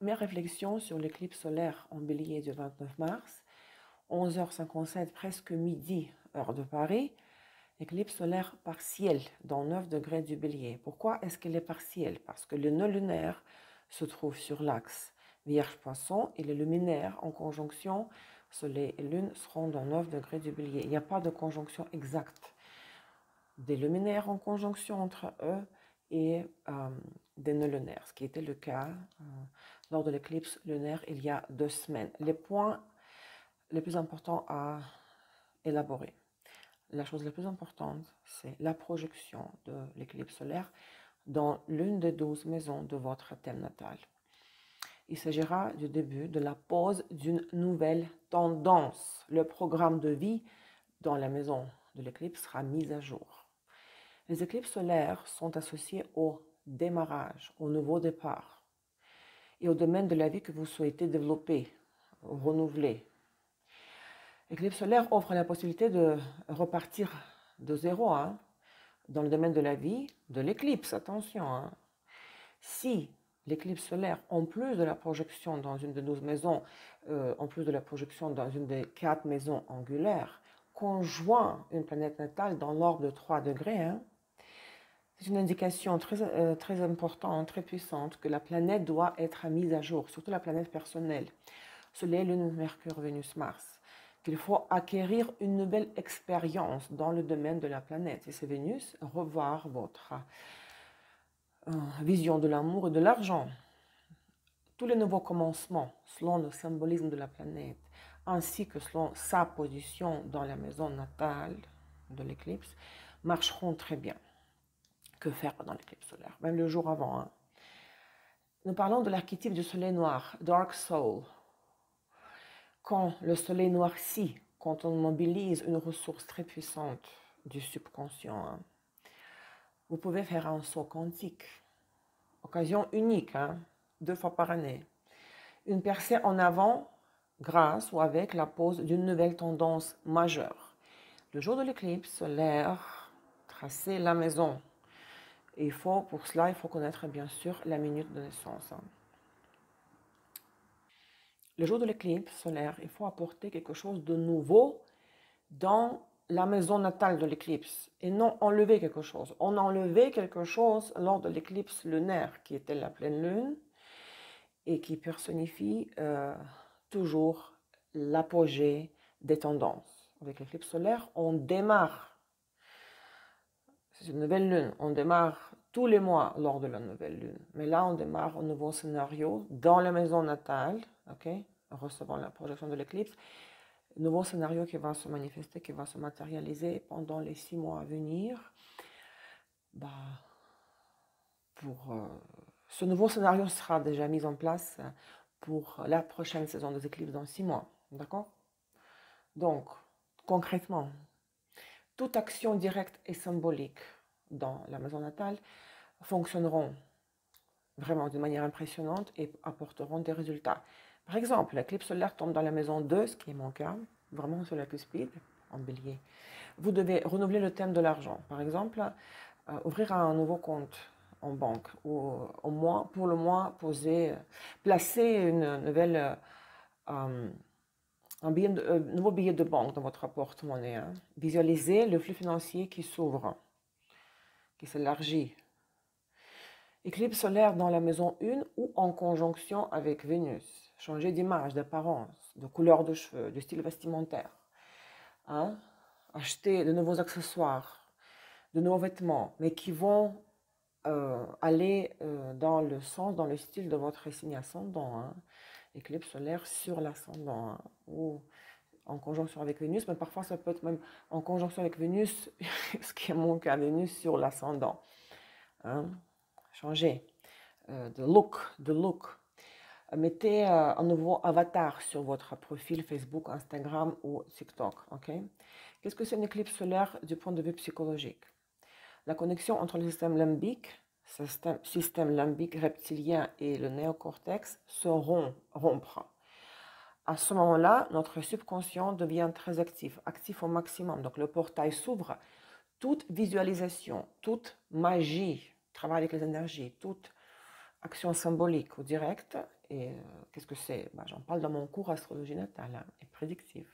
Mes réflexions sur l'éclipse solaire en Bélier du 29 mars, 11h57, presque midi, heure de Paris, éclipse solaire partielle dans 9 degrés du Bélier. Pourquoi est-ce qu'elle est partielle? Parce que le nœud lunaire se trouve sur l'axe Vierge-Poisson et le luminaire en conjonction Soleil et Lune seront dans 9 degrés du Bélier. Il n'y a pas de conjonction exacte des luminaires en conjonction entre eux et des nœuds lunaires, ce qui était le cas lors de l'éclipse lunaire il y a 2 semaines. Les points les plus importants à élaborer. La chose la plus importante, c'est la projection de l'éclipse solaire dans l'une des 12 maisons de votre thème natal. Il s'agira du début de la pose d'une nouvelle tendance. Le programme de vie dans la maison de l'éclipse sera mis à jour. Les éclipses solaires sont associées au démarrage, au nouveau départ et au domaine de la vie que vous souhaitez développer, renouveler. L'éclipse solaire offre la possibilité de repartir de zéro dans le domaine de la vie, de l'éclipse, attention. Si l'éclipse solaire, en plus de la projection dans une des 12 maisons, en plus de la projection dans une des 4 maisons angulaires, conjoint une planète natale dans l'ordre de 3 degrés, c'est une indication très importante, très puissante, que la planète doit être mise à jour, surtout la planète personnelle. Soleil, Lune, Mercure, Vénus, Mars. Qu'il faut acquérir une nouvelle expérience dans le domaine de la planète. Et c'est Vénus, revoir votre vision de l'amour et de l'argent. Tous les nouveaux commencements, selon le symbolisme de la planète, ainsi que selon sa position dans la maison natale de l'éclipse, marcheront très bien. Que faire pendant l'éclipse solaire? Même le jour avant. Nous parlons de l'archétype du soleil noir, Dark Soul. Quand le soleil noircit, quand on mobilise une ressource très puissante du subconscient, vous pouvez faire un saut quantique. Occasion unique, 2 fois par année. Une percée en avant grâce ou avec la pose d'une nouvelle tendance majeure. Le jour de l'éclipse solaire, tracer la maison. Et pour cela, il faut connaître bien sûr la minute de naissance. Le jour de l'éclipse solaire, il faut apporter quelque chose de nouveau dans la maison natale de l'éclipse et non enlever quelque chose. On a enlevé quelque chose lors de l'éclipse lunaire qui était la pleine lune et qui personnifie toujours l'apogée des tendances. Avec l'éclipse solaire, on démarre. C'est une nouvelle lune. On démarre tous les mois lors de la nouvelle lune. Mais là, on démarre un nouveau scénario dans la maison natale, en recevant la projection de l'éclipse. Nouveau scénario qui va se manifester, qui va se matérialiser pendant les 6 mois à venir. Ce nouveau scénario sera déjà mis en place pour la prochaine saison des éclipses dans 6 mois. D'accord? Donc, concrètement, toute action directe et symbolique dans la maison natale fonctionneront vraiment d'une manière impressionnante et apporteront des résultats. Par exemple, l'éclipse solaire tombe dans la maison 2, ce qui est mon cas, vraiment sur la cuspide, en bélier. Vous devez renouveler le thème de l'argent. Par exemple, ouvrir un nouveau compte en banque ou au moins, pour le moins, placer une nouvelle, nouveau billet de banque dans votre porte-monnaie. Visualisez le flux financier qui s'ouvre, qui s'élargit. Éclipse solaire dans la maison 1 ou en conjonction avec Vénus. Changer d'image, d'apparence, de couleur de cheveux, de style vestimentaire. Acheter de nouveaux accessoires, de nouveaux vêtements, mais qui vont aller dans le sens, dans le style de votre signe ascendant. Éclipse solaire sur l'ascendant ou en conjonction avec Vénus, mais parfois ça peut être même en conjonction avec Vénus, ce qui est mon cas, Vénus sur l'ascendant. Changer de look. Mettez un nouveau avatar sur votre profil Facebook, Instagram ou TikTok. Qu'est-ce que c'est une éclipse solaire du point de vue psychologique? La connexion entre le système limbique reptilien et le néocortex se rompra. À ce moment-là, notre subconscient devient très actif au maximum. Donc le portail s'ouvre. Toute visualisation, toute magie, travail avec les énergies, toute action symbolique ou directe Et qu'est-ce que c'est? J'en parle dans mon cours Astrologie natale et prédictive.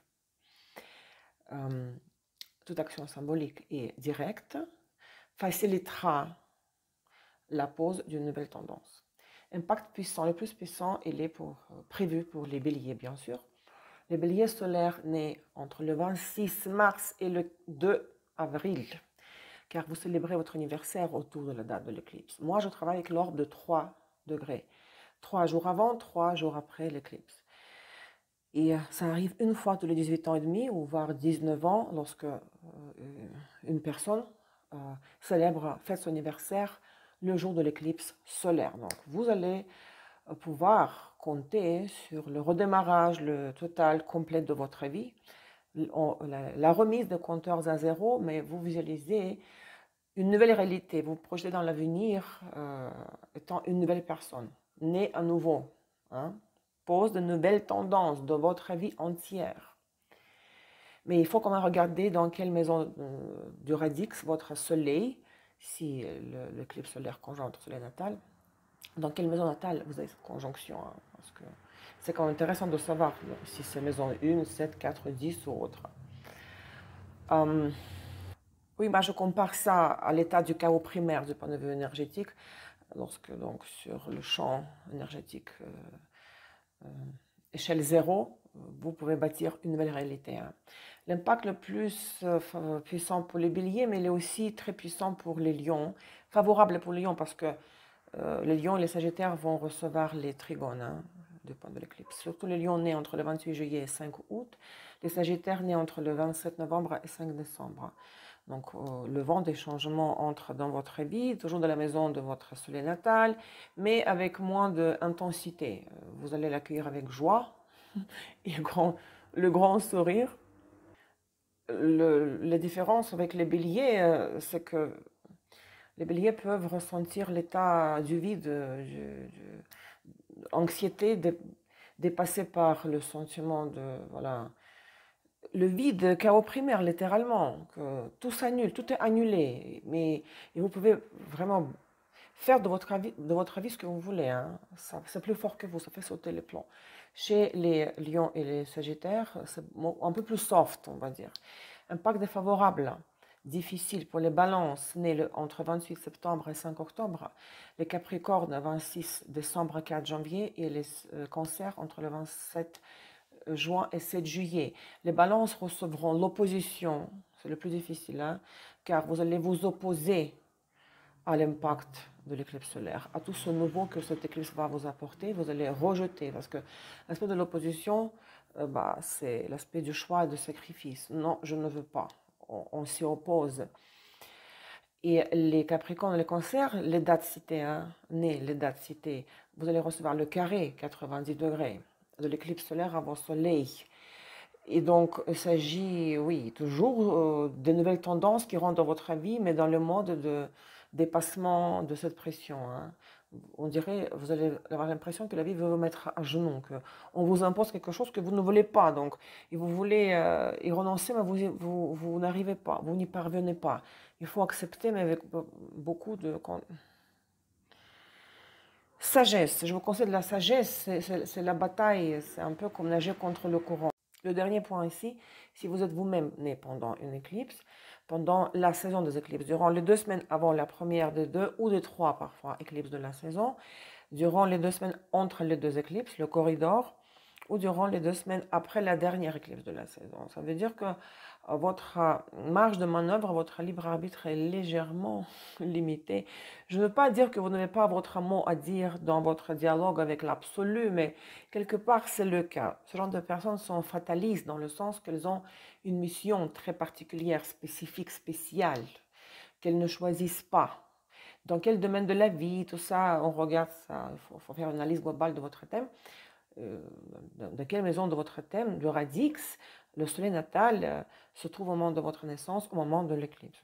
Toute action symbolique et directe facilitera la pose d'une nouvelle tendance. Impact puissant, le plus puissant, il est prévu pour les béliers, bien sûr. Les béliers solaires nés entre le 26 mars et le 2 avril, car vous célébrez votre anniversaire autour de la date de l'éclipse. Moi, je travaille avec l'orbe de 3 degrés. 3 jours avant, 3 jours après l'éclipse. Et ça arrive une fois tous les 18 ans et demi, ou voire 19 ans, lorsque une personne fête son anniversaire le jour de l'éclipse solaire. Donc, vous allez pouvoir compter sur le redémarrage, le total complet de votre vie, la remise des compteurs à zéro, mais vous visualisez une nouvelle réalité, vous projetez dans l'avenir étant une nouvelle personne, née à nouveau, pose de nouvelles tendances de votre vie entière. Mais il faut quand même regarder dans quelle maison du radix votre soleil, si l'éclipse solaire conjoint votre soleil natal, dans quelle maison natale vous avez cette conjonction, parce que c'est quand même intéressant de savoir si c'est maison 1, 7, 4, 10 ou autre. Oui, je compare ça à l'état du chaos primaire du point de vue énergétique, lorsque donc sur le champ énergétique échelle 0, vous pouvez bâtir une nouvelle réalité. L'impact le plus puissant pour les béliers, mais il est aussi très puissant pour les lions, favorable pour les lions parce que les lions et les sagittaires vont recevoir les trigones du point de l'éclipse. Surtout les lions nés entre le 28 juillet et 5 août, les sagittaires nés entre le 27 novembre et 5 décembre. Donc, le vent des changements entre dans votre vie, toujours dans la maison de votre soleil natal, mais avec moins d'intensité. Vous allez l'accueillir avec joie et le grand sourire. La différence avec les béliers, c'est que les béliers peuvent ressentir l'état du vide, l'anxiété dépassée par le sentiment le vide, chaos primaire, littéralement, que tout s'annule, tout est annulé. Et vous pouvez vraiment faire de votre avis ce que vous voulez. C'est plus fort que vous, ça fait sauter les plombs. Chez les lions et les sagittaires, c'est un peu plus soft, on va dire. Impact défavorable, difficile pour les balances nés entre 28 septembre et 5 octobre, les capricornes 26 décembre et 4 janvier et les cancers entre le 27 juin et 7 juillet. Les balances recevront l'opposition, c'est le plus difficile, car vous allez vous opposer à l'impact de l'éclipse solaire, à tout ce nouveau que cette éclipse va vous apporter, vous allez rejeter, parce que l'aspect de l'opposition, c'est l'aspect du choix et du sacrifice. Non, je ne veux pas. On s'y oppose. Et les Capricornes et les Cancers, les dates citées, les dates citées, vous allez recevoir le carré 90 degrés de l'éclipse solaire à votre soleil. Et donc, il s'agit, oui, toujours de nouvelles tendances qui rentrent dans votre vie, mais dans le mode de dépassement de cette pression. On dirait, vous allez avoir l'impression que la vie veut vous mettre à genoux, qu'on vous impose quelque chose que vous ne voulez pas. Donc, et vous voulez y renoncer, mais vous n'arrivez pas, vous n'y parvenez pas. Il faut accepter, mais avec beaucoup de sagesse. Je vous conseille de la sagesse, c'est la bataille, c'est un peu comme nager contre le courant. Le dernier point ici, si vous êtes vous-même né pendant une éclipse, pendant la saison des éclipses, durant les 2 semaines avant la première des 2 ou des 3 parfois éclipses de la saison, durant les 2 semaines entre les 2 éclipses, le corridor, ou durant les 2 semaines après la dernière éclipse de la saison. Ça veut dire que votre marge de manœuvre, votre libre arbitre est légèrement limité. Je ne veux pas dire que vous n'avez pas votre mot à dire dans votre dialogue avec l'absolu, mais quelque part c'est le cas. Ce genre de personnes sont fatalistes dans le sens qu'elles ont une mission très particulière, spécifique, spéciale, qu'elles ne choisissent pas. Dans quel domaine de la vie, tout ça, on regarde ça, il faut faire une analyse globale de votre thème. Dans quelle maison de votre thème, de radix, le soleil natal se trouve au moment de votre naissance, au moment de l'éclipse.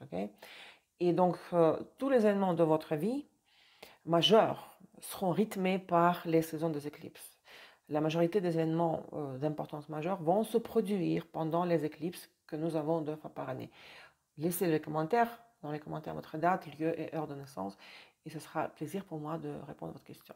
Et donc, tous les événements de votre vie majeurs seront rythmés par les saisons des éclipses. La majorité des événements d'importance majeure vont se produire pendant les éclipses que nous avons 2 fois par année. Laissez dans les commentaires votre date, lieu et heure de naissance et ce sera un plaisir pour moi de répondre à votre question.